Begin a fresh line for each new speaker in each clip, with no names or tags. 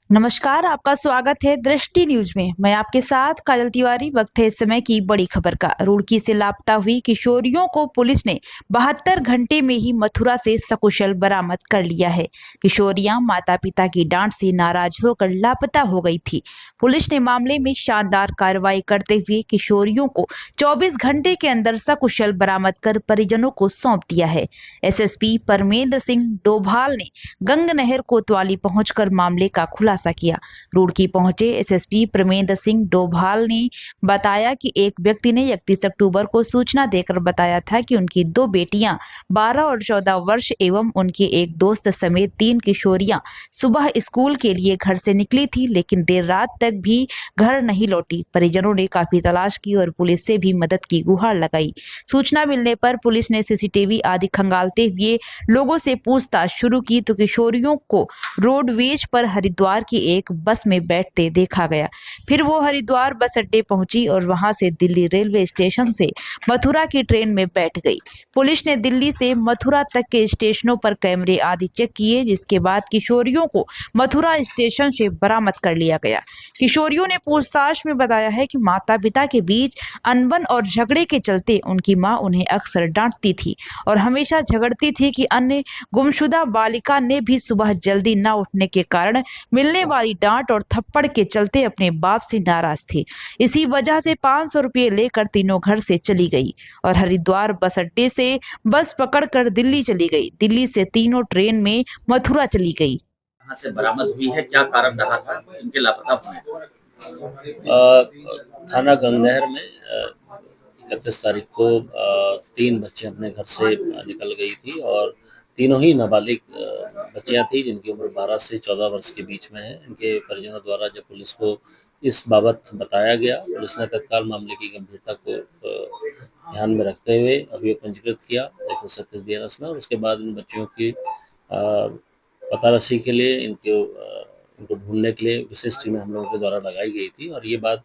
नमस्कार, आपका स्वागत है दृष्टि न्यूज में। मैं आपके साथ काजल तिवारी। वक्त है इस समय की बड़ी खबर का। रुड़की से लापता हुई किशोरियों को पुलिस ने 72 घंटे में ही मथुरा से सकुशल बरामद कर लिया है। किशोरियां माता पिता की डांट से नाराज होकर लापता हो गई थी। पुलिस ने मामले में शानदार कार्रवाई करते हुए किशोरियों को 24 घंटे के अंदर सकुशल बरामद कर परिजनों को सौंप दिया है। एसएसपी परमेंद्र सिंह डोभाल ने गंग नहर कोतवाली पहुंचकर मामले का खुलासा किया। रुड़की पहुंचे एसएसपी परमेंद्र सिंह डोभाल ने बताया कि एक व्यक्ति ने 31 अक्टूबर को सूचना देकर बताया था कि उनकी दो बेटियां 12 और 14 वर्ष एवं उनके एक दोस्त समेत 3 किशोरियां सुबह स्कूल के लिए घर से निकली थी, लेकिन देर रात तक भी घर नहीं लौटी। परिजनों ने काफी तलाश की और पुलिस से भी मदद की गुहार लगाई। सूचना मिलने पर पुलिस ने सीसीटीवी आदि खंगालते हुए लोगों से पूछताछ शुरू की तो किशोरियों को रोडवेज पर हरिद्वार की एक बस में बैठते देखा गया। फिर वो हरिद्वार बस अड्डे पहुंची और वहां से दिल्ली रेलवे स्टेशन से मथुरा की ट्रेन में बैठ गई। पुलिस ने दिल्ली से मथुरा तक के स्टेशनों पर कैमरे आदि चेक किए, जिसके बाद किशोरियों को मथुरा स्टेशन से बरामद कर लिया गया। किशोरियों ने पूछताछ में बताया है कि माता पिता के बीच अनबन और झगड़े के चलते उनकी मां उन्हें अक्सर डांटती थी और हमेशा झगड़ती थी कि अन्य गुमशुदा बालिका ने भी सुबह जल्दी न उठने के कारण मिलने वाली डांट और थप्पड़ के चलते अपने बाप से नाराज थे। इसी वजह से 500 रुपये लेकर तीनों घर से चली गई और हरिद्वार बस अड्डे से बस पकड़कर दिल्ली चली गई। दिल्ली से तीनों ट्रेन में मथुरा चली गई।
कहाँ से बरामद हुई है, क्या कारण रहा था इनके लापता होने का?
थाना गंगनहर में 31 तारीख को 3 बच्चे अपने घर से निकल गई थी और तीनों ही नाबालिग बच्चियां थी जिनकी उम्र 12 से 14 वर्ष के बीच में है। इनके परिजनों द्वारा जब पुलिस को इस बाबत बताया गया, पुलिस ने तत्काल मामले की गंभीरता को ध्यान में रखते हुए अभियोग पंजीकृत किया 137 बीएनएस में और उसके बाद इन बच्चियों की पतारसी के लिए इनको ढूंढने के लिए विशेष टीमें हम लोगों के द्वारा लगाई गई थी और ये बात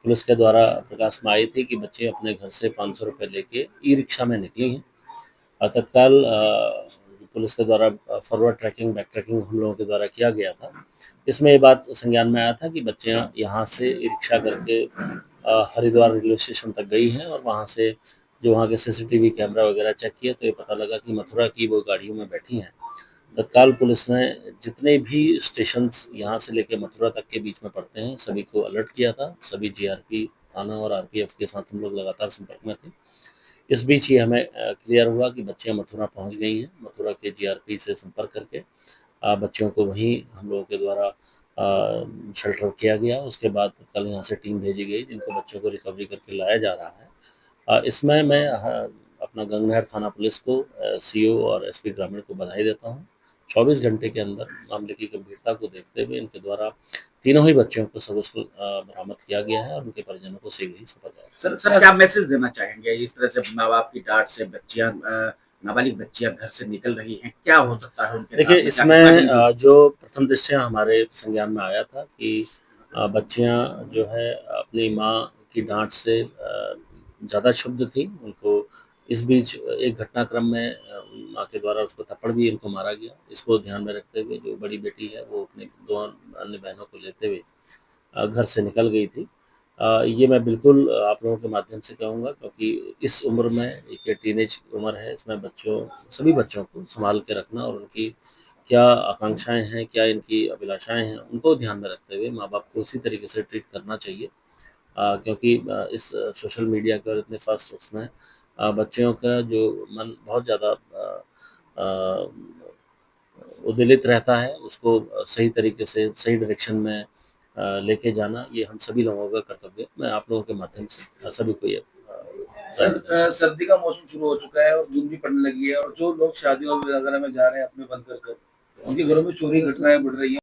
पुलिस के द्वारा प्रकाश में आई थी कि बच्चे अपने घर से 500 रुपये लेके ई रिक्शा में निकली हैं और तत्काल पुलिस के द्वारा फॉरवर्ड ट्रैकिंग बैक ट्रैकिंग हम लोगों के द्वारा किया गया था। इसमें ये बात संज्ञान में आया था कि बच्चियां यहाँ से ई रिक्शा करके हरिद्वार रेलवे स्टेशन तक गई हैं और वहाँ से जो वहाँ के सीसीटीवी कैमरा वगैरह चेक किए तो ये पता लगा कि मथुरा की वो गाड़ियों में बैठी हैं। तत्काल पुलिस ने जितने भी स्टेशंस यहाँ से लेकर मथुरा तक के बीच में पड़ते हैं सभी को अलर्ट किया था। सभी जीआरपी थाना और आरपीएफ के साथ हम लोग लगातार संपर्क में थे। इस बीच ही हमें क्लियर हुआ कि बच्चियाँ मथुरा पहुँच गई हैं। मथुरा के जीआरपी से संपर्क करके बच्चों को वहीं हम लोगों के द्वारा शेल्टर किया गया। उसके बाद कल यहाँ से टीम भेजी गई जिनको बच्चों को रिकवरी करके लाया जा रहा है। इसमें मैं अपना गंगनहर थाना पुलिस को, सीओ और एसपी ग्रामीण को बधाई देता हूँ। 24 घंटे के अंदर मामले की गंभीरता को देखते हुए इनके द्वारा तीनों ही बच्चों को सकुशल बरामद किया गया है और उनके परिजनों को शीघ्र ही सौंपा जाएगा।
सर क्या मैसेज देना चाहेंगे? इस तरह से माँ बाप की डांट से बच्चियां, नाबालिग बच्चियां घर से निकल रही हैं, क्या हो सकता है उनके साथ?
देखिए, इसमें जो प्रथम दृष्टया हमारे संज्ञान में आया था कि बच्चियां जो है अपनी माँ की डांट से ज़्यादा क्षुब्ध थी। उनको इस बीच एक घटनाक्रम में माँ के द्वारा उसको थप्पड़ भी इनको मारा गया। इसको ध्यान में रखते हुए जो बड़ी बेटी है वो अपने 2 अन्य बहनों को लेते हुए घर से निकल गई थी। ये मैं बिल्कुल आप लोगों के माध्यम से कहूँगा क्योंकि इस उम्र में एक टीनेज उम्र है, इसमें सभी बच्चों को संभाल के रखना और उनकी क्या आकांक्षाएं हैं, क्या इनकी अभिलाषाएं हैं, उनको ध्यान में रखते हुए माँ बाप को उसी तरीके से ट्रीट करना चाहिए। क्योंकि इस सोशल मीडिया के और इतने फास्ट उसमें बच्चियों का जो मन बहुत ज़्यादा उद्वेलित रहता है, उसको सही तरीके से सही डायरेक्शन में लेके जाना ये हम सभी लोगों का कर्तव्य है। मैं आप लोगों के माध्यम से सभी को ये
सर्दी का मौसम शुरू हो चुका है और धूप भी पड़ने लगी है और जो लोग शादियों वगैरह में जा रहे हैं अपने बंद कर उनके घरों में चोरी घटनाएं बढ़ रही हैं।